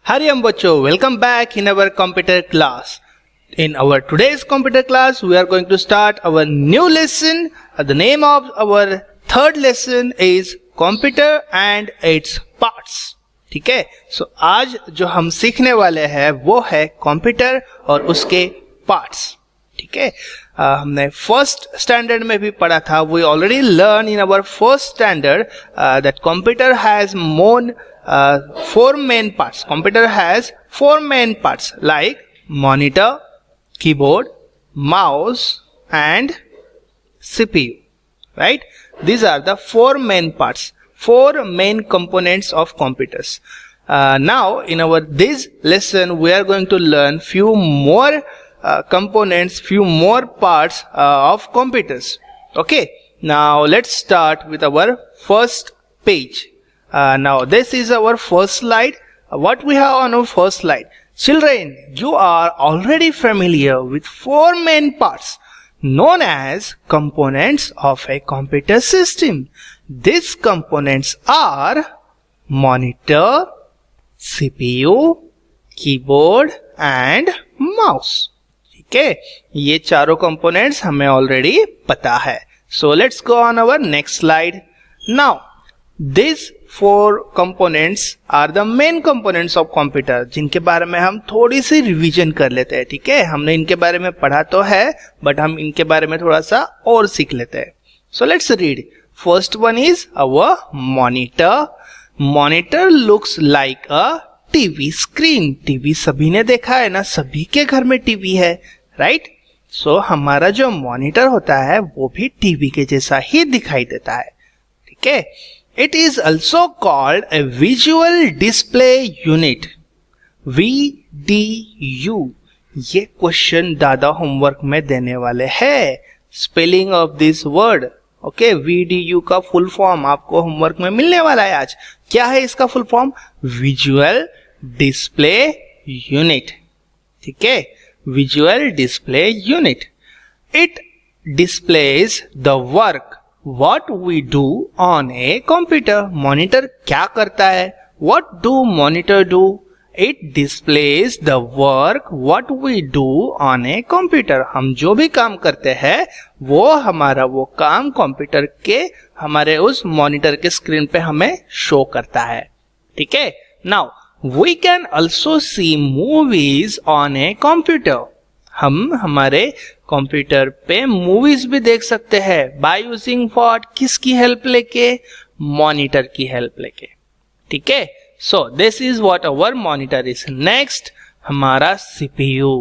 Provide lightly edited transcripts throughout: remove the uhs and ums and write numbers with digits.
Hariam Bacho, welcome back in our computer class. In our today's computer class, we are going to start our new lesson. The name of our third lesson is Computer and its Parts. ठीक है, सो आज जो हम सीखने वाले हैं वो है कंप्यूटर और उसके पार्ट्स. ठीक है, हमने फर्स्ट स्टैंडर्ड में भी पढ़ा था. We already learn in our first standard that computer has four main parts. Computer has four main parts like monitor, keyboard, mouse and CPU. Right? These are the four main parts, four main components of computers. Now in our this lesson we are going to learn few more components, few more parts of computers. Okay, now let's start with our first page. Now this is our first slide. What we have on our first slide? Children, you are already familiar with four main parts known as components of a computer system. These components are monitor, CPU, keyboard and mouse. ठीक है, ये चारों components हमें already पता है. So let's go on our next slide. Now these four components are the main components of computer, जिनके बारे में हम थोड़ी सी रिवीजन कर लेते हैं. ठीक है, हमने इनके बारे में पढ़ा तो है बट हम इनके बारे में थोड़ा सा और सीख लेते हैं. So let's read. First one is our monitor. Monitor looks like a TV screen. TV सभी ने देखा है ना, सभी के घर में टीवी है, राइट? सो हमारा जो मॉनिटर होता है वो भी टीवी के जैसा ही दिखाई देता है. ठीक है, it is also called a visual display unit. VDU. ये क्वेश्चन दादा होमवर्क में देने वाले हैं. Spelling of this word. Okay, VDU का फुल फॉर्म आपको होमवर्क में मिलने वाला है आज. क्या है इसका full form? Visual display unit. ठीक है, visual display unit. It displays the work What we do on a computer. Monitor क्या करता है? What do monitor do? It displays the work what we do on a computer. हम जो भी काम करते हैं वो हमारा वो काम कंप्यूटर के हमारे उस मॉनिटर के स्क्रीन पे हमें शो करता है. ठीक है, Now we can also see movies on a computer. हम हमारे कंप्यूटर पे मूवीज भी देख सकते हैं. By using what? किसकी हेल्प लेके? मॉनिटर की हेल्प लेके. ठीक है, so this is what our monitor is. Next हमारा सीपीयू.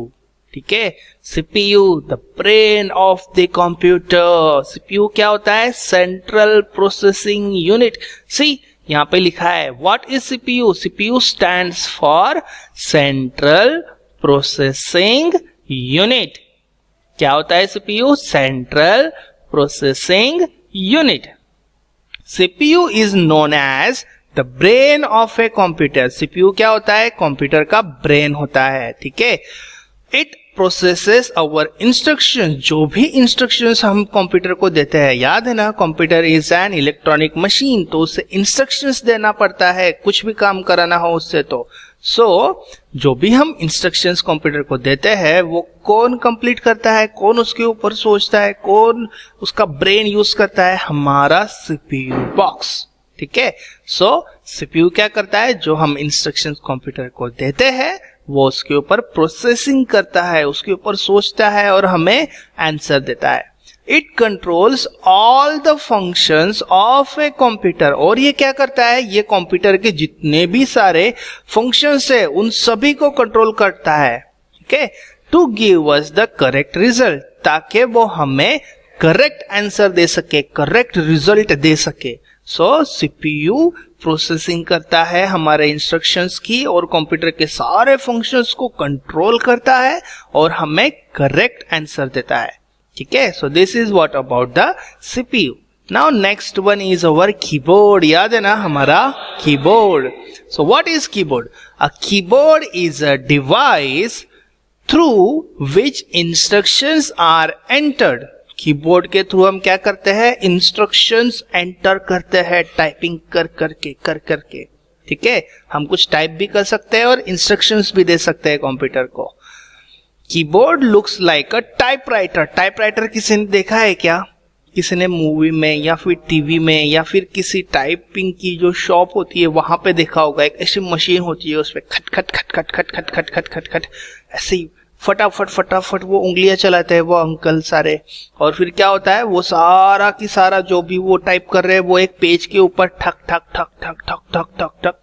ठीक है, CPU the brain of the computer. CPU क्या होता है? Central processing unit. सी यहाँ पे लिखा है what is CPU. CPU stands for central processing unit. क्या होता है CPU? Central processing unit. CPU is known as the brain of a computer. CPU क्या होता है? कंप्यूटर का ब्रेन होता है. ठीक है, इट प्रोसेसेस आवर इंस्ट्रक्शन. जो भी इंस्ट्रक्शंस हम कंप्यूटर को देते हैं, याद है ना, computer is an electronic machine, तो उसे इंस्ट्रक्शंस देना पड़ता है कुछ भी काम कराना हो उससे. तो जो भी हम इंस्ट्रक्शंस कंप्यूटर को देते हैं वो कौन कंप्लीट करता है, कौन उसके ऊपर सोचता है, कौन उसका ब्रेन यूज करता है? हमारा सीपीयू बॉक्स. ठीक है, सीपीयू क्या करता है? जो हम इंस्ट्रक्शंस कंप्यूटर को देते हैं वो उसके ऊपर प्रोसेसिंग करता है, उसके ऊपर सोचता है और हमें आंसर देता है. It controls all the functions of a computer. और ये क्या करता है? ये कंप्यूटर के जितने भी सारे फंक्शंस है उन सभी को कंट्रोल करता है. ठीक है, to give us the correct result, ताकि वो हमें करेक्ट आंसर दे सके, करेक्ट रिजल्ट दे सके. सो सीपीयू प्रोसेसिंग करता है हमारे इंस्ट्रक्शंस की और कंप्यूटर के सारे फंक्शंस को कंट्रोल करता है और हमें करेक्ट आंसर देता है. ठीक है, so this is what about the CPU. Now next one is our keyboard. याद है ना हमारा keyboard. So what is keyboard? A keyboard is a device through which instructions are entered. Keyboard के थ्रू हम क्या करते हैं? इंस्ट्रक्शंस एंटर करते हैं, टाइपिंग कर करके. ठीक है, हम कुछ टाइप भी कर सकते हैं और इंस्ट्रक्शंस भी दे सकते हैं कंप्यूटर को। कीबोर्ड लुक्स लाइक अ टाइपराइटर। टाइपराइटर किसी ने देखा है क्या? किसी ने मूवी में या फिर टीवी में या फिर किसी टाइपिंग की जो शॉप होती है वहां पे देखा होगा, एक ऐसी मशीन होती है उसपे खट खट खट खट खट खट खट खट खट खट ऐसे ही फटाफट फटाफट वो उंगलियां चलाते हैं वो अंकल सारे, और फिर क्या होता है वो सारा की सारा जो भी वो टाइप कर रहे हैं वो एक पेज के ऊपर ठक ठक ठक ठक ठक ठक ठक ठक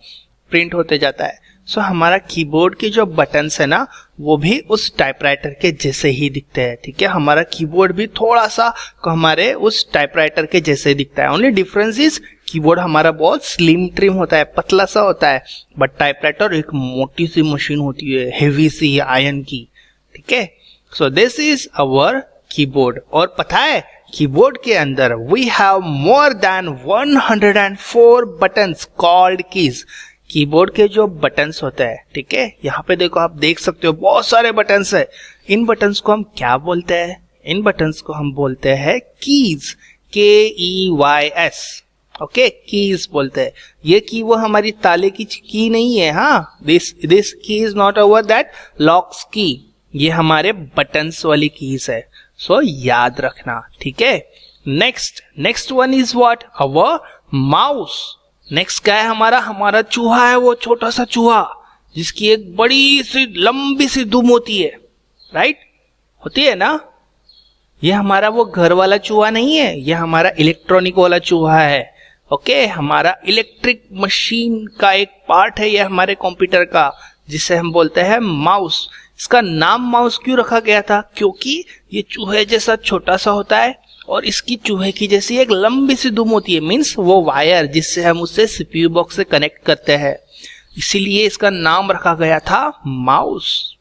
प्रिंट होते जाता है। सो हमारा कीबोर्ड के जो बटन्स है ना वो भी उस टाइपराइटर के जैसे ही दिखते हैं, ठीक है। हमारा कीबोर्ड भी थोड़ा सा हमारे उस टाइपराइटर के जैसे दिखता है। ओनली डिफरेंस इज कीबोर्ड हमारा बहुत स्लिम ट्रिम होता है, पतला सा होता है, बट टाइपराइटर एक मोटी सी मशीन होती है, हेवी सी आयरन की, ठीक है। So this is our keyboard. और पता है कीबोर्ड के अंदर we have more than 104 buttons called keys. Keyboard के जो बटन्स होते हैं, ठीक है, यहाँ पे देखो आप देख सकते हो बहुत सारे बटन्स है। इन बटन्स को हम क्या बोलते हैं? इन बटन्स को हम बोलते हैं कीज, KEYS, ओके, कीज बोलते हैं। ये की वो हमारी ताले की की नहीं है, हाँ, दिस की is not over that locks की, ये हमारे बटन्स वाली कीज है। सो याद रखना, ठीक है। Next one is what? Our mouse. Next क्या है हमारा? हमारा चूहा है, वो छोटा सा चूहा जिसकी एक बड़ी सी लंबी सी दुम होती है, राइट, होती है ना। ये हमारा वो घर वाला चूहा नहीं है, ये हमारा इलेक्ट्रॉनिक वाला चूहा है, ओके। हमारा इलेक्ट्रिक मशीन का एक पार्ट है ये हमारे कंप्यूटर का, जिसे हम बोलते हैं माउस। इसका नाम माउस क्यों रखा गया था? क्योंकि ये चूहे जैसा छोटा सा होता है और इसकी चूहे की जैसी एक लंबी सी दुम होती है, मीन्स वो वायर जिससे हम उससे सीपीयू बॉक्स से कनेक्ट करते हैं, इसीलिए इसका नाम रखा गया था माउस,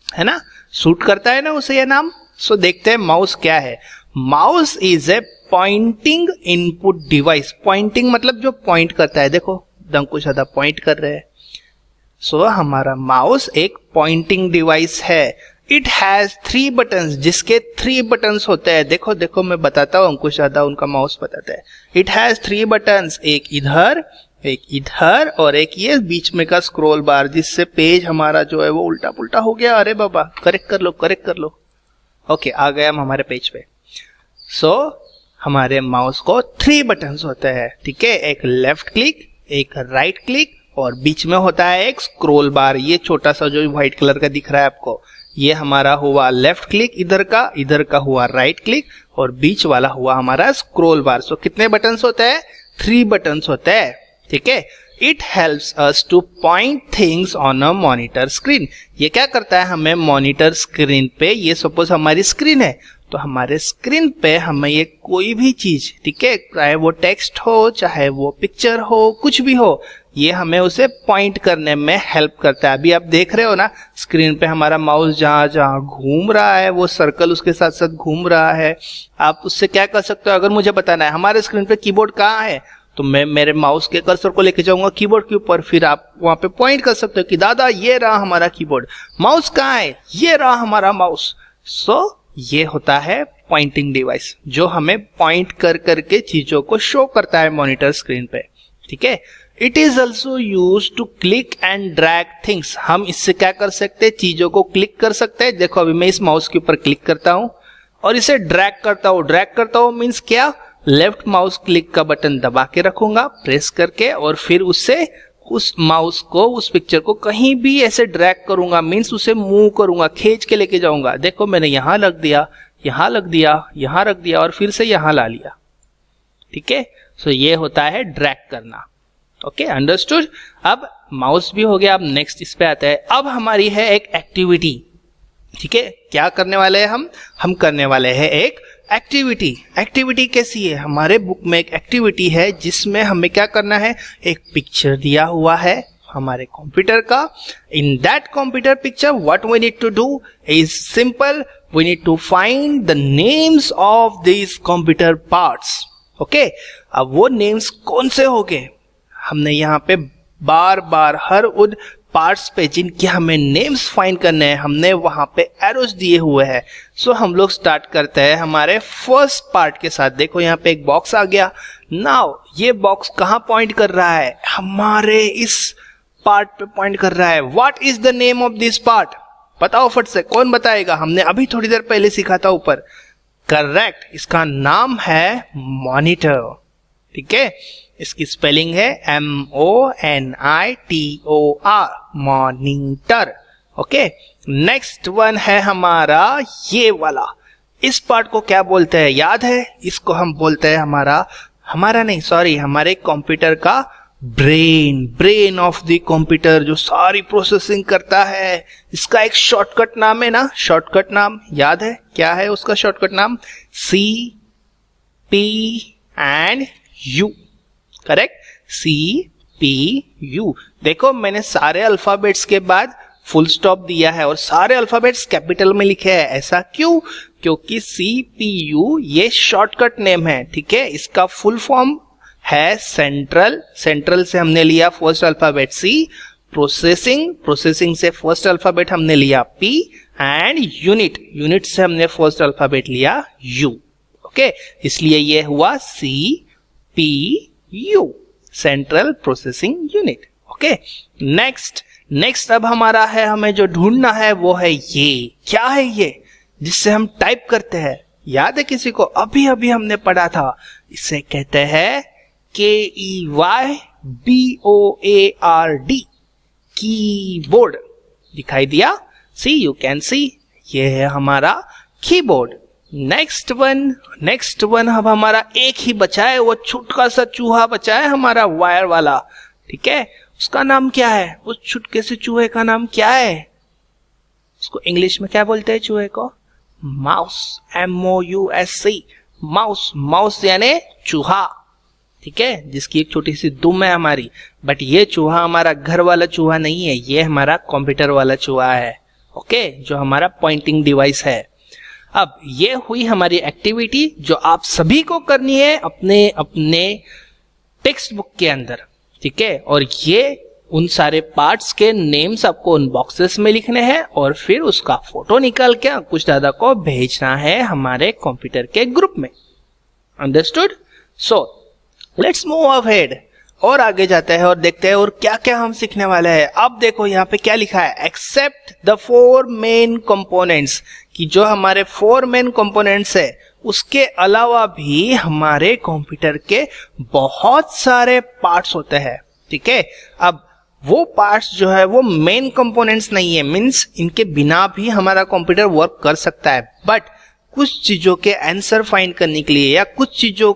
है ना। सूट करता है ना उसे ये नाम। सो देखते हैं माउस क्या है। Mouse is a pointing input device. Pointing मतलब जो पॉइंट करता है, देखो अंकुश दादा पॉइंट कर रहे हैं। सो हमारा माउस एक पॉइंटिंग डिवाइस है। इट हैज 3 बटन्स, जिसके 3 बटन्स होते हैं। देखो देखो मैं बताता हूँ, अंकुश दादा उनका माउस बताता है। इट हैज 3 बटन्स, एक इधर और एक ये बीच में का स्क्रॉल बार, जिससे पेज हमारा जो है वो उल्टा पुल्टा हो गया। अरे बाबा करेक्ट कर लो। ओके, आ गया हम हमारे पेज पे। सो हमारे माउस को 3 बटन्स होते हैं, ठीक है। एक लेफ्ट क्लिक, एक राइट क्लिक और बीच में होता है एक स्क्रॉल बार, ये छोटा सा जो व्हाइट कलर का दिख रहा है आपको, ये हमारा हुआ लेफ्ट क्लिक इधर का हुआ राइट क्लिक और बीच वाला हुआ हमारा स्क्रॉल बार। सो कितने बटन्स होते हैं? 3 बटन्स होते हैं, ठीक है। It helps us two point things on a monitor screen. ये क्या करता है? हमें मॉनिटर स्क्रीन पे, ये सपोज हमारी स्क्रीन है, तो हमारे स्क्रीन पे हमें ये कोई भी चीज, ठीक है, चाहे वो टेक्स्ट हो चाहे वो पिक्चर हो, कुछ भी हो, ये हमें उसे पॉइंट करने में हेल्प करता है। अभी आप देख रहे हो ना स्क्रीन पे हमारा माउस जहां जहां घूम रहा है वो सर्कल उसके साथ साथ घूम रहा है। आप उससे क्या कर सकते हो? अगर मुझे बताना है हमारे स्क्रीन पे कीबोर्ड कहाँ है, तो मैं मेरे माउस के कर्सर को लेके जाऊंगा कीबोर्ड के ऊपर, फिर आप वहां पे पॉइंट कर सकते हो कि दादा ये रहा हमारा कीबोर्ड। माउस कहाँ है? ये रहा हमारा माउस। सो ये होता है पॉइंटिंग डिवाइस, जो हमें पॉइंट कर करके चीजों को शो करता है मॉनिटर स्क्रीन पे, ठीक है। It is also use to click and drag things. हम इससे क्या कर सकते हैं? चीजों को क्लिक कर सकते हैं। देखो अभी मैं इस माउस के ऊपर क्लिक करता हूं और इसे ड्रैग करता हूं मीन्स क्या? लेफ्ट माउस क्लिक का बटन दबा के रखूंगा प्रेस करके, और फिर उससे उस माउस को, उस पिक्चर को कहीं भी ऐसे ड्रैग करूंगा, मीन्स उसे मूव करूंगा, खींच के लेके जाऊंगा। देखो मैंने यहां रख दिया, यहां रख दिया और फिर से यहां ला लिया, ठीक है। सो ये होता है ड्रैग करना। Okay, understood. अब माउस भी हो गया, अब नेक्स्ट इस पे आता है। अब हमारी है एक एक्टिविटी, ठीक है। क्या करने वाले हैं हम करने वाले हैं एक एक्टिविटी। एक्टिविटी कैसी है? हमारे बुक में एक एक्टिविटी है जिसमें हमें क्या करना है? एक पिक्चर दिया हुआ है हमारे कंप्यूटर का। In that computer picture what we need to do is simple, we need to find the names of this computer parts. Okay, अब वो नेम्स कौन से होंगे? हमने यहाँ पे बार बार हर पार्ट्स पे जिनके हमें नेम्स फाइंड करने हैं, हमने वहां पे एरोस दिए हुए हैं। सो हम लोग स्टार्ट करते हैं हमारे फर्स्ट पार्ट के साथ। देखो यहाँ पे एक बॉक्स आ गया। नाउ ये बॉक्स कहाँ पॉइंट कर रहा है? हमारे इस पार्ट पे पॉइंट कर रहा है। What is the name of this part? बताओ फट से, कौन बताएगा? हमने अभी थोड़ी देर पहले सीखा था ऊपर। करेक्ट, इसका नाम है मॉनिटर। ठीक है, इसकी स्पेलिंग है MONITOR, monitor. Okay, next one है हमारा ये वाला। इस पार्ट को क्या बोलते हैं याद है? इसको हम बोलते हैं हमारे कंप्यूटर का ब्रेन ऑफ द कंप्यूटर, जो सारी प्रोसेसिंग करता है। इसका एक शॉर्टकट नाम है ना, शॉर्टकट नाम याद है? क्या है उसका शॉर्टकट नाम? CPU। Correct, CPU। देखो मैंने सारे अल्फाबेट्स के बाद फुल स्टॉप दिया है और सारे अल्फाबेट्स कैपिटल में लिखे हैं। ऐसा क्यों? क्योंकि CPU ये शॉर्टकट नेम है। ठीक है, इसका फुल फॉर्म है सेंट्रल से हमने लिया फर्स्ट अल्फाबेट C, प्रोसेसिंग से फर्स्ट अल्फाबेट हमने लिया P, एंड यूनिट से हमने फर्स्ट अल्फाबेट लिया U। ओके, इसलिए ये हुआ CPU, central processing unit. Okay, next अब हमारा है, हमें जो ढूंढना है वो है ये। क्या है ये जिससे हम टाइप करते हैं? याद है किसी को? अभी हमने पढ़ा था। इसे कहते हैं KEYBOARD, कीबोर्ड। दिखाई दिया? सी, यू कैन सी, ये है हमारा कीबोर्ड। नेक्स्ट वन अब हमारा एक ही बचा है, वो छोटा सा चूहा बचा है हमारा वायर वाला। ठीक है, उसका नाम क्या है? उस छुटके से चूहे का नाम क्या है? उसको इंग्लिश में क्या बोलते हैं चूहे को? माउस, MOUSE, माउस यानी चूहा। ठीक है, जिसकी एक छोटी सी दुम है हमारी। बट ये चूहा हमारा घर वाला चूहा नहीं है, ये हमारा कंप्यूटर वाला चूहा है। ओके, जो हमारा पॉइंटिंग डिवाइस है। अब ये हुई हमारी एक्टिविटी जो आप सभी को करनी है अपने टेक्स्ट बुक के अंदर। ठीक है, और ये उन सारे पार्ट्स के नेम्स आपको उन बॉक्सेस में लिखने हैं और फिर उसका फोटो निकाल के कुछ दादा को भेजना है हमारे कंप्यूटर के ग्रुप में। Understood? So let's move ahead, और आगे जाते हैं और देखते हैं और क्या क्या हम सीखने वाले हैं। अब देखो यहाँ पे क्या लिखा है, एक्सेप्ट द 4 मेन कंपोनेंट्स, कि जो हमारे 4 मेन कंपोनेंट्स है उसके अलावा भी हमारे कंप्यूटर के बहुत सारे पार्ट्स होते हैं। ठीक है, अब वो पार्ट्स जो है वो मेन कंपोनेंट्स नहीं है, मीन्स इनके बिना भी हमारा कंप्यूटर वर्क कर सकता है। बट कुछ चीजों के आंसर फाइंड करने के लिए या कुछ चीजों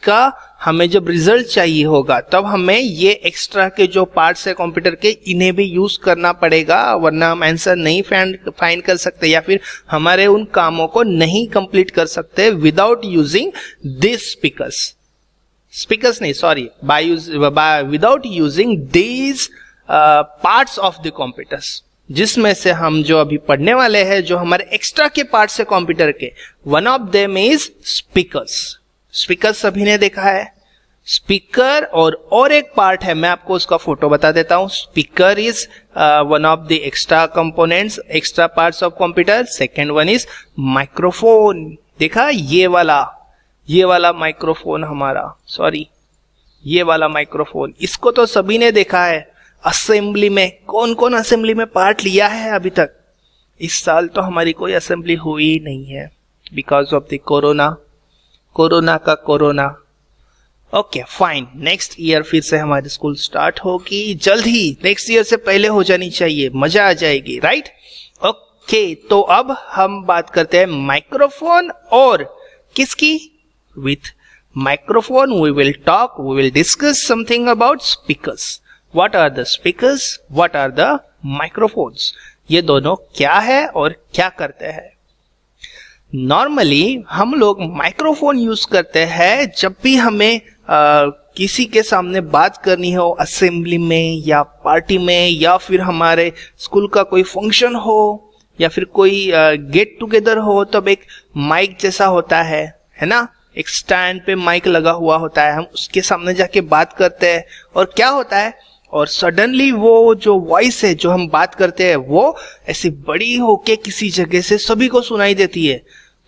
का हमें जब रिजल्ट चाहिए होगा तब हमें ये एक्स्ट्रा के जो पार्ट्स है कंप्यूटर के, इन्हें भी यूज करना पड़ेगा, वरना हम आंसर नहीं फाइंड कर सकते या फिर हमारे उन कामों को नहीं कंप्लीट कर सकते विदाउट यूजिंग दिस स्पीकर्स नहीं, sorry, without using these parts of the computers, जिसमें से हम जो अभी पढ़ने वाले हैं जो हमारे एक्स्ट्रा के पार्ट्स है कंप्यूटर के, one of them is speaker सभी ने देखा है। स्पीकर और एक पार्ट है, मैं आपको उसका फोटो बता देता हूं। Speaker is one of the extra components, extra parts of computer. Second one is microphone. देखा, ये वाला माइक्रोफोन हमारा, सॉरी, ये वाला माइक्रोफोन, इसको तो सभी ने देखा है। असेंबली में कौन कौन असेंबली में पार्ट लिया है अभी तक? इस साल तो हमारी कोई असेंबली हुई नहीं है बिकॉज ऑफ द कोरोना का corona. Okay fine, next year फिर से हमारी स्कूल स्टार्ट होगी जल्द ही, नेक्स्ट ईयर से पहले हो जानी चाहिए, मजा आ जाएगी, राइट? ओके, तो अब हम बात करते हैं माइक्रोफोन और किसकी? With microphone we will discuss something about speakers. What are the speakers? What are the microphones? ये दोनों क्या है और क्या करते हैं? नॉर्मली हम लोग माइक्रोफोन यूज करते हैं जब भी हमें किसी के सामने बात करनी हो, असेंबली में या पार्टी में, या फिर हमारे स्कूल का कोई फंक्शन हो, या फिर कोई गेट टुगेदर हो, तब एक माइक जैसा होता है ना, एक स्टैंड पे माइक लगा हुआ होता है, हम उसके सामने जाके बात करते हैं। और क्या होता है, और सडनली वो जो वॉइस है जो हम बात करते हैं वो ऐसी बड़ी होके किसी जगह से सभी को सुनाई देती है।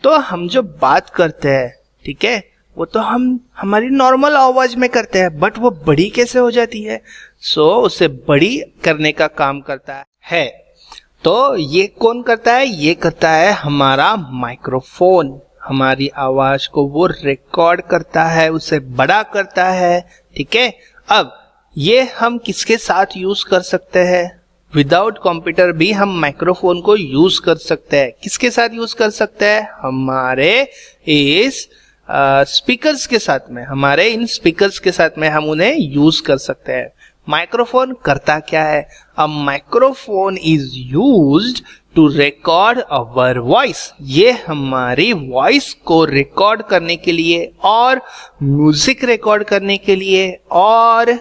तो हम जो बात करते हैं, ठीक है, वो तो हम हमारी नॉर्मल आवाज में करते हैं, बट वो बड़ी कैसे हो जाती है? सो उसे बड़ी करने का काम करता है। तो ये कौन करता है? ये करता है हमारा माइक्रोफोन। हमारी आवाज को वो रिकॉर्ड करता है, उसे बड़ा करता है, ठीक है। अब ये हम किसके साथ यूज कर सकते हैं? विदाउट कंप्यूटर भी हम माइक्रोफोन को यूज कर सकते हैं। किसके साथ यूज कर सकते हैं? हमारे इस स्पीकर्स के साथ में, हमारे इन स्पीकर्स के साथ में हम उन्हें यूज कर सकते हैं। माइक्रोफोन करता क्या है? A microphone is used to record our voice. ये हमारी वॉइस को रिकॉर्ड करने के लिए और म्यूजिक रिकॉर्ड करने के लिए, और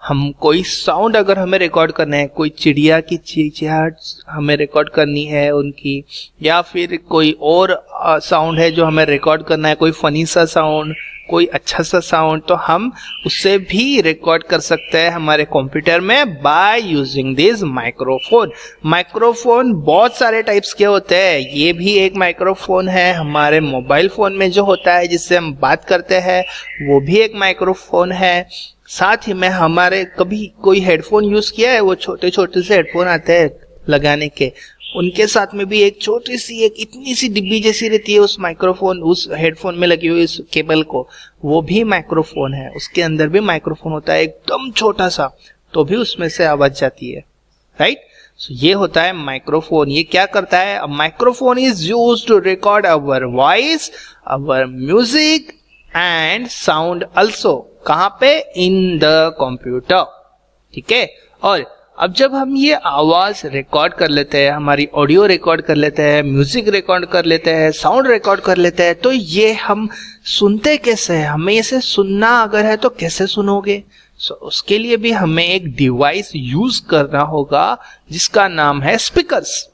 हम कोई साउंड अगर हमें रिकॉर्ड करना है, कोई चिड़िया की चिहचहाहट हमें रिकॉर्ड करनी है उनकी, या फिर कोई और साउंड है जो हमें रिकॉर्ड करना है, कोई फनी सा साउंड, कोई अच्छा सा साउंड, तो हम उससे भी रिकॉर्ड कर सकते हैं हमारे कंप्यूटर में by using this microphone. Microphone बहुत सारे टाइप्स के होते हैं। ये भी एक माइक्रोफोन है। हमारे मोबाइल फोन में जो होता है जिससे हम बात करते हैं वो भी एक माइक्रोफोन है। साथ ही में हमारे कभी कोई हेडफोन यूज किया है? वो छोटे छोटे से हेडफोन आते हैं लगाने के, उनके साथ में भी एक छोटी सी, एक इतनी सी डिब्बी जैसी रहती है उस माइक्रोफोन, उस हेडफोन में लगी हुई इस केबल को, वो भी माइक्रोफोन है। उसके अंदर भी माइक्रोफोन होता है, एकदम छोटा सा, तो भी उसमें से आवाज जाती है, राइट। सो ये होता है माइक्रोफोन। ये क्या करता है? Microphone is used to record our voice, our music and sound also. कहां पे? इन द कंप्यूटर, ठीक है। और अब जब हम ये आवाज रिकॉर्ड कर लेते हैं, हमारी ऑडियो रिकॉर्ड कर लेते हैं, म्यूजिक रिकॉर्ड कर लेते हैं, साउंड रिकॉर्ड कर लेते हैं, तो ये हम सुनते कैसे हैं? हमें इसे सुनना अगर है तो कैसे सुनोगे? उसके लिए भी हमें एक डिवाइस यूज करना होगा जिसका नाम है स्पीकर्स,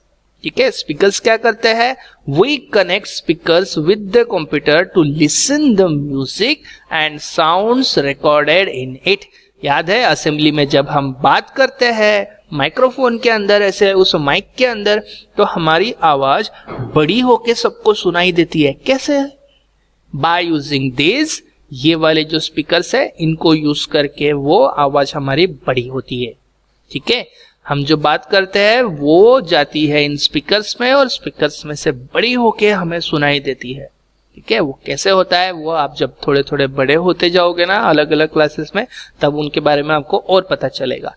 ठीक है। स्पीकर्स क्या करते हैं? We connect speakers with the computer to listen the music and sounds recorded in it. याद है असेंबली में जब हम बात करते हैं माइक्रोफोन के अंदर, ऐसे उस माइक के अंदर, तो हमारी आवाज बड़ी होके सबको सुनाई देती है। कैसे? बाय यूजिंग दिस, ये वाले जो स्पीकर्स है इनको यूज करके वो आवाज हमारी बड़ी होती है, ठीक है। हम जो बात करते हैं वो जाती है इन स्पीकर्स में और स्पीकर्स में से बड़ी होके हमें सुनाई देती है, ठीक है। वो कैसे होता है वो आप जब थोड़े थोड़े बड़े होते जाओगे ना अलग अलग क्लासेस में, तब उनके बारे में आपको और पता चलेगा।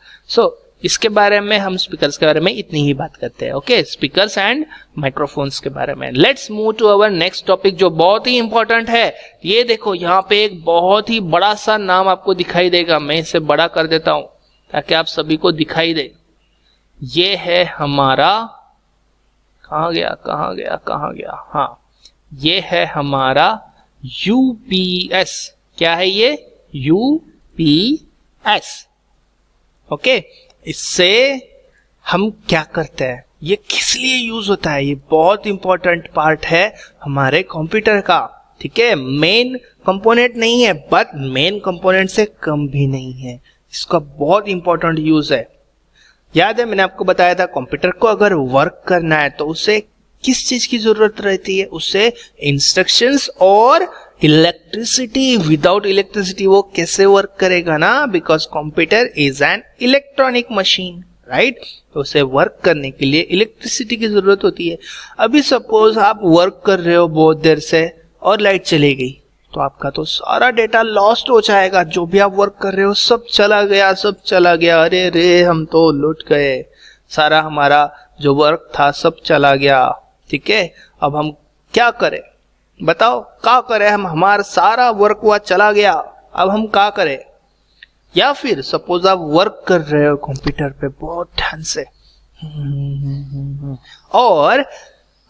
इसके बारे में हम स्पीकर्स के बारे में इतनी ही बात करते हैं, ओके, स्पीकर्स एंड माइक्रोफोन्स के बारे में। Let's move to our next topic जो बहुत ही इंपॉर्टेंट है। ये देखो यहाँ पे एक बहुत ही बड़ा सा नाम आपको दिखाई देगा। मैं इसे बड़ा कर देता हूं ताकि आप सभी को दिखाई दे। ये है हमारा, कहाँ गया, हाँ, ये है हमारा यूपीएस। क्या है ये? UPS, okay. इससे हम क्या करते हैं? ये किस लिए यूज होता है? ये बहुत इंपॉर्टेंट पार्ट है हमारे कंप्यूटर का, ठीक है। मेन कंपोनेंट नहीं है, बट मेन कंपोनेंट से कम भी नहीं है। इसका बहुत इंपॉर्टेंट यूज है। याद है मैंने आपको बताया था कंप्यूटर को अगर वर्क करना है तो उसे किस चीज की जरूरत रहती है? उसे इंस्ट्रक्शंस और इलेक्ट्रिसिटी। विदाउट इलेक्ट्रिसिटी वो कैसे वर्क करेगा ना? Because computer is an electronic machine, right. तो उसे वर्क करने के लिए इलेक्ट्रिसिटी की जरूरत होती है। अभी सपोज आप वर्क कर रहे हो बहुत देर से और लाइट चली गई, तो आपका तो सारा डेटा लॉस्ट हो जाएगा। जो भी आप वर्क कर रहे हो सब चला गया। अरे रे, हम तो लुट गए, सारा हमारा जो वर्क था सब चला गया, ठीक है। अब हम क्या करें? बताओ क्या करें हम? हमारा सारा वर्क हुआ चला गया, अब हम क्या करें? या फिर सपोज आप वर्क कर रहे हो कंप्यूटर पे बहुत ध्यान से और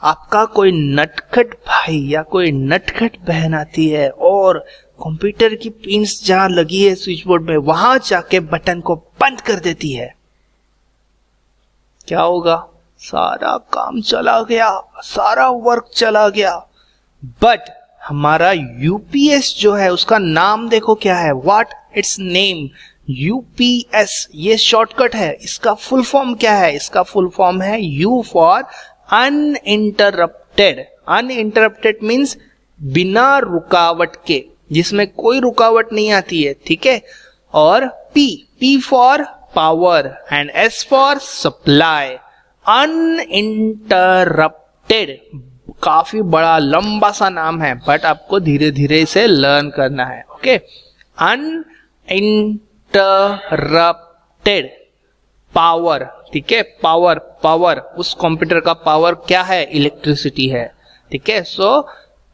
आपका कोई नटखट भाई या कोई नटखट बहन आती है और कंप्यूटर की पिन्स जहां लगी है स्विच बोर्ड में वहां जाके बटन को बंद कर देती है। क्या होगा? सारा काम चला गया, सारा वर्क चला गया। बट हमारा यूपीएस जो है उसका नाम देखो क्या है? What it's name? यूपीएस ये शॉर्टकट है। इसका फुल फॉर्म क्या है? इसका फुल फॉर्म है you for uninterrupted. Uninterrupted means बिना रुकावट के, जिसमें कोई रुकावट नहीं आती है, ठीक है। और P for power and S for supply. Uninterrupted काफी बड़ा लंबा सा नाम है, बट आपको धीरे धीरे इसे लर्न करना है, ओके। अनइंटरप्टेड पावर, ठीक है। पावर उस कंप्यूटर का पावर क्या है? इलेक्ट्रिसिटी है, ठीक है। सो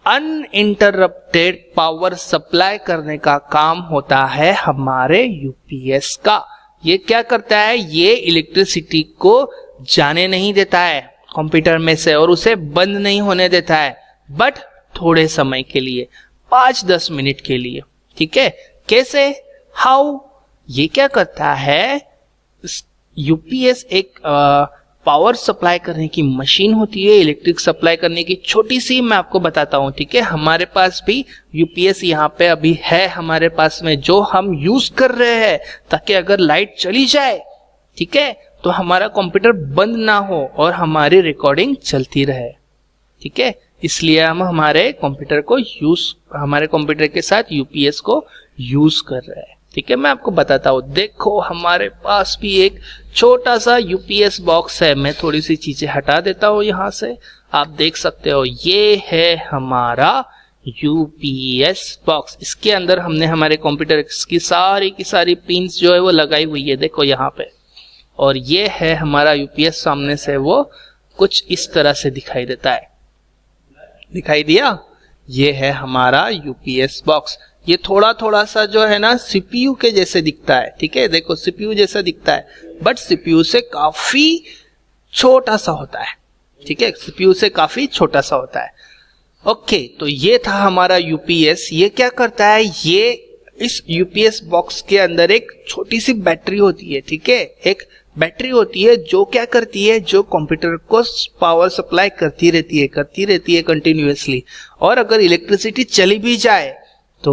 अनइंटरप्टेड पावर सप्लाई करने का काम होता है हमारे यूपीएस का। ये क्या करता है? ये इलेक्ट्रिसिटी को जाने नहीं देता है कंप्यूटर में से और उसे बंद नहीं होने देता है, बट थोड़े समय के लिए, 5-10 मिनट के लिए, ठीक है। कैसे? हाउ? ये क्या करता है? यूपीएस एक पावर सप्लाई करने की मशीन होती है, इलेक्ट्रिक सप्लाई करने की छोटी सी, मैं आपको बताता हूं, ठीक है। हमारे पास भी यूपीएस यहाँ पे अभी है हमारे पास में, जो हम यूज कर रहे हैं ताकि अगर लाइट चली जाए, ठीक है, तो हमारा कंप्यूटर बंद ना हो और हमारी रिकॉर्डिंग चलती रहे, ठीक है। इसलिए हम हमारे कंप्यूटर के साथ यूपीएस को यूज कर रहे हैं, ठीक है। मैं आपको बताता हूँ, देखो हमारे पास भी एक छोटा सा यूपीएस बॉक्स है। मैं थोड़ी सी चीजें हटा देता हूँ यहाँ से, आप देख सकते हो ये है हमारा यूपीएस बॉक्स। इसके अंदर हमने हमारे कंप्यूटर की सारी पिन्स जो है वो लगाई हुई है, देखो यहाँ पे। और ये है हमारा यूपीएस, सामने से वो कुछ इस तरह से दिखाई देता है, दिखाई दिया? ये है हमारा यूपीएस बॉक्स। ये थोड़ा सा जो है ना सीपीयू के जैसे दिखता है, ठीक है। देखो सीपीयू जैसा दिखता है, बट सीपीयू से काफी छोटा सा होता है, ठीक है। सीपीयू से काफी छोटा सा होता है, ओके। तो ये था हमारा यूपीएस। ये क्या करता है? ये इस यूपीएस बॉक्स के अंदर एक छोटी सी बैटरी होती है, ठीक है। एक बैटरी होती है जो क्या करती है? जो कंप्यूटर को पावर सप्लाई करती रहती है कंटिन्यूअसली। और अगर इलेक्ट्रिसिटी चली भी जाए तो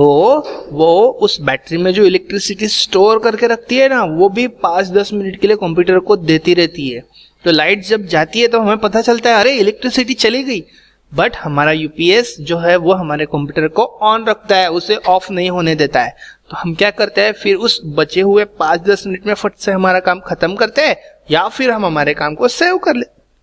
वो उस बैटरी में जो इलेक्ट्रिसिटी स्टोर करके रखती है ना, वो भी 5-10 मिनट के लिए कंप्यूटर को देती रहती है। तो लाइट जब जाती है तो हमें पता चलता है अरे इलेक्ट्रिसिटी चली गई, बट हमारा यूपीएस जो है वो हमारे कंप्यूटर को ऑन रखता है, उसे ऑफ नहीं होने देता है। तो हम क्या करते हैं फिर? उस बचे हुए 5-10 मिनट में फट से हमारा काम खत्म करते हैं, या फिर हम हमारे काम को सेव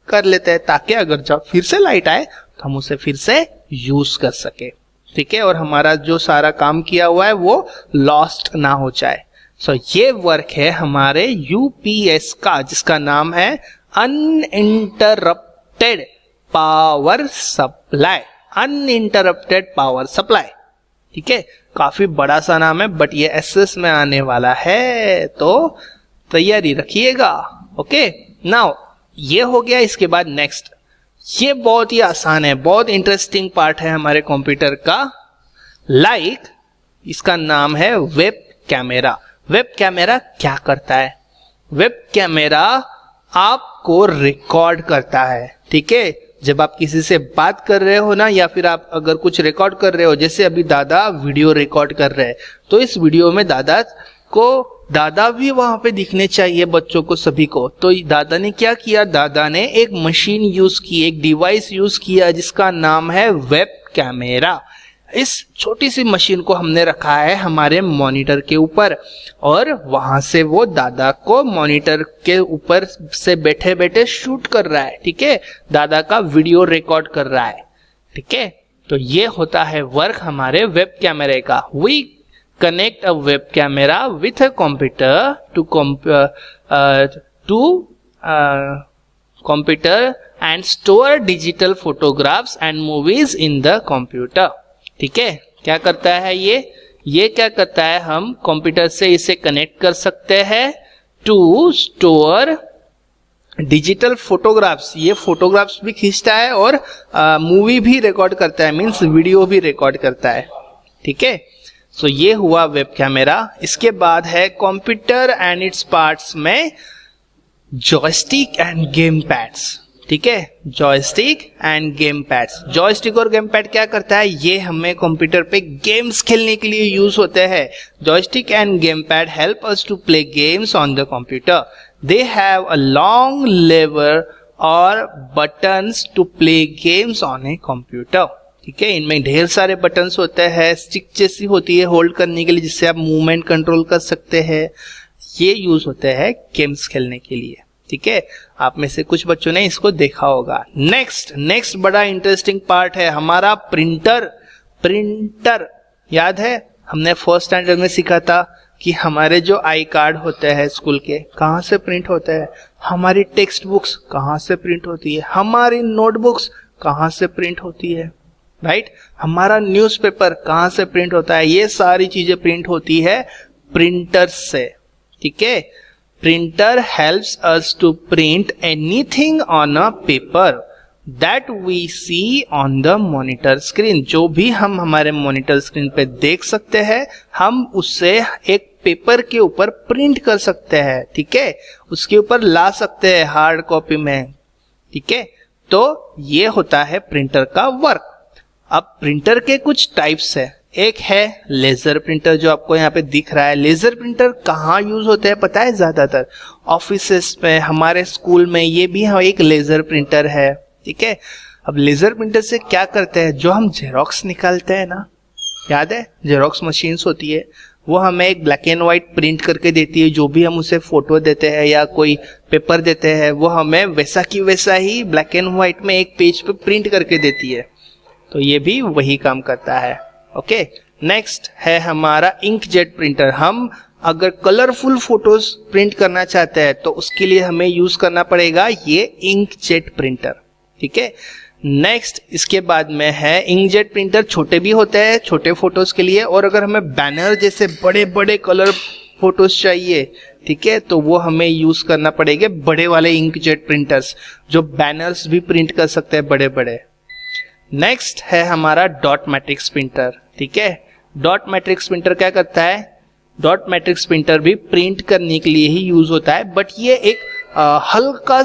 कर लेते हैं, ताकि अगर जब फिर से लाइट आए तो हम उसे फिर से यूज कर सके, ठीक है। और हमारा जो सारा काम किया हुआ है वो लॉस्ट ना हो जाए। सो ये वर्क है हमारे यूपीएस का, जिसका नाम है uninterrupted power supply. Uninterrupted power supply, ठीक है। काफी बड़ा सा नाम है, बट ये एसएस में आने वाला है, तो तैयारी रखिएगा, ओके। नाउ ये हो गया। इसके बाद नेक्स्ट, ये बहुत ही आसान है, बहुत इंटरेस्टिंग पार्ट है हमारे कंप्यूटर का। लाइक इसका नाम है वेब कैमरा। वेब कैमरा क्या करता है? वेब कैमरा आपको रिकॉर्ड करता है, ठीक है। जब आप किसी से बात कर रहे हो ना, या फिर आप अगर कुछ रिकॉर्ड कर रहे हो, जैसे अभी दादा वीडियो रिकॉर्ड कर रहे हैं, तो इस वीडियो में दादा भी वहां पे दिखने चाहिए, बच्चों को, सभी को। तो दादा ने क्या किया? दादा ने एक मशीन यूज की, एक डिवाइस यूज किया जिसका नाम है वेब कैमरा। इस छोटी सी मशीन को हमने रखा है हमारे मॉनिटर के ऊपर, और वहां से वो दादा को मॉनिटर के ऊपर से बैठे बैठे शूट कर रहा है, ठीक है। दादा का वीडियो रिकॉर्ड कर रहा है, ठीक है। तो ये होता है वर्क हमारे वेब कैमरे का। We connect a web camera with a computer to computer and store digital photographs and movies in the computer, ठीक है। क्या करता है ये क्या करता है? हम कंप्यूटर से इसे कनेक्ट कर सकते हैं टू स्टोर डिजिटल फोटोग्राफ्स। ये फोटोग्राफ्स भी खींचता है और मूवी भी रिकॉर्ड करता है, मीन्स वीडियो भी रिकॉर्ड करता है, ठीक है। सो ये हुआ वेब कैमरा। इसके बाद है कंप्यूटर एंड इट्स पार्ट्स में जॉयस्टिक एंड गेम पैड्स, ठीक है, joystick and game pads. Joystick और गेम पैड क्या करता है, ये हमें कंप्यूटर पे गेम्स खेलने के लिए यूज होते हैं। Joystick and game pad help us to play games on the computer. They have a long lever और buttons to play games on a computer. ठीक है, इनमें ढेर सारे बटन्स होते हैं, स्टिक जैसी होती है होल्ड करने के लिए, जिससे आप मूवमेंट कंट्रोल कर सकते हैं। ये यूज होते हैं गेम्स खेलने के लिए। ठीक है, आप में से कुछ बच्चों ने इसको देखा होगा। नेक्स्ट बड़ा इंटरेस्टिंग पार्ट है हमारा प्रिंटर। याद है हमने फर्स्ट स्टैंडर्ड में सीखा था कि हमारे जो आई कार्ड होते हैं स्कूल के, कहाँ से प्रिंट होते हैं, हमारी टेक्स्ट बुक्स कहाँ से प्रिंट होती है, हमारी नोटबुक्स कहाँ से प्रिंट होती है, राइट, हमारा न्यूज़पेपर कहाँ से प्रिंट होता है। ये सारी चीजें प्रिंट होती है प्रिंटर से। ठीक है, printer helps us to print anything on a paper that we see on the monitor screen. जो भी हम हमारे मॉनिटर स्क्रीन पे देख सकते हैं, हम उससे एक पेपर के ऊपर प्रिंट कर सकते हैं। ठीक है, उसके ऊपर ला सकते हैं हार्ड कॉपी में। ठीक है, तो ये होता है प्रिंटर का वर्क। अब प्रिंटर के कुछ टाइप्स है। एक है लेजर प्रिंटर, जो आपको यहाँ पे दिख रहा है। लेजर प्रिंटर कहाँ यूज होते हैं पता है, ज्यादातर ऑफिसेस में, हमारे स्कूल में, ये भी एक लेजर प्रिंटर है। ठीक है, अब लेजर प्रिंटर से क्या करते हैं, जो हम जेरोक्स निकालते हैं ना, याद है जेरोक्स मशीन्स होती है, वो हमें एक ब्लैक एंड व्हाइट प्रिंट करके देती है। जो भी हम उसे फोटो देते हैं या कोई पेपर देते हैं, वो हमें वैसा की वैसा ही ब्लैक एंड व्हाइट में एक पेज पे प्रिंट करके देती है। तो ये भी वही काम करता है। ओके, नेक्स्ट है हमारा इंकजेट प्रिंटर। हम अगर कलरफुल फोटोज प्रिंट करना चाहते हैं तो उसके लिए हमें यूज करना पड़ेगा ये इंकजेट प्रिंटर। ठीक है, नेक्स्ट इसके बाद में है इंकजेट प्रिंटर। छोटे भी होते हैं, छोटे फोटोज के लिए, और अगर हमें बैनर जैसे बड़े बड़े कलर फोटोज चाहिए, ठीक है, तो वो हमें यूज करना पड़ेगा बड़े वाले इंकजेट प्रिंटर्स, जो बैनर्स भी प्रिंट कर सकते हैं बड़े बड़े। नेक्स्ट है हमारा डॉट मैट्रिक्स प्रिंटर। ठीक है, डॉट मैट्रिक्स प्रिंटर क्या करता है, डॉट मैट्रिक्स प्रिंटर भी प्रिंट करने के लिए ही यूज होता है, बट ये एक हल्का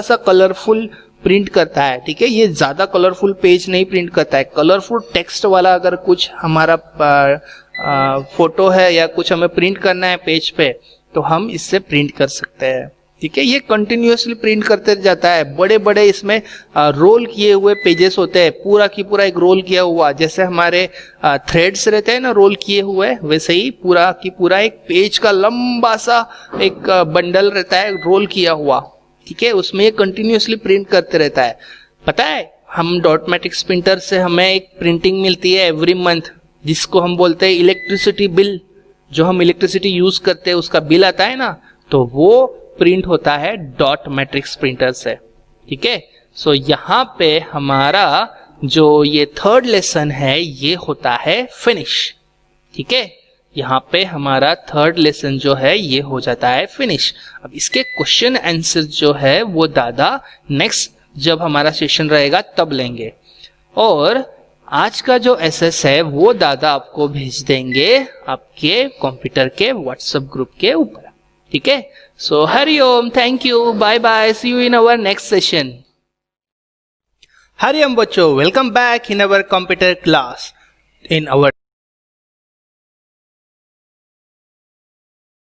सा कलरफुल प्रिंट करता है। ठीक है, ये ज्यादा कलरफुल पेज नहीं प्रिंट करता है। कलरफुल टेक्स्ट वाला अगर कुछ हमारा फोटो है या कुछ हमें प्रिंट करना है पेज पे, तो हम इससे प्रिंट कर सकते हैं। ठीक है, ये कंटिन्यूअसली प्रिंट करते जाता है। बड़े बड़े इसमें रोल किए हुए पेजेस होते हैं, पूरा की पूरा एक रोल किया हुआ, जैसे हमारे थ्रेड्स रहते हैं ना रोल किए हुए, वैसे ही पूरा की पूरा एक पेज का लंबा सा एक बंडल रहता है रोल किया हुआ। ठीक है, उसमें ये कंटिन्यूअसली प्रिंट करते रहता है। पता है, हम डॉट मैट्रिक्स प्रिंटर से हमें एक प्रिंटिंग मिलती है एवरी मंथ, जिसको हम बोलते हैं इलेक्ट्रिसिटी बिल। जो हम इलेक्ट्रिसिटी यूज करते हैं उसका बिल आता है ना, तो वो प्रिंट होता है डॉट मैट्रिक्स प्रिंटर से। ठीक है, सो यहाँ पे हमारा जो ये थर्ड लेसन है ये होता है फिनिश। ठीक है, यहाँ पे हमारा थर्ड लेसन जो है ये हो जाता है फिनिश। अब इसके क्वेश्चन आंसर जो है वो दादा नेक्स्ट जब हमारा सेशन रहेगा तब लेंगे, और आज का जो एसएस है वो दादा आपको भेज देंगे आपके कंप्यूटर के व्हाट्सएप ग्रुप के ऊपर। ठीक है, so Hariom, thank you, bye bye, see you in our next session. Hariom बच्चों, welcome back in our computer class. In our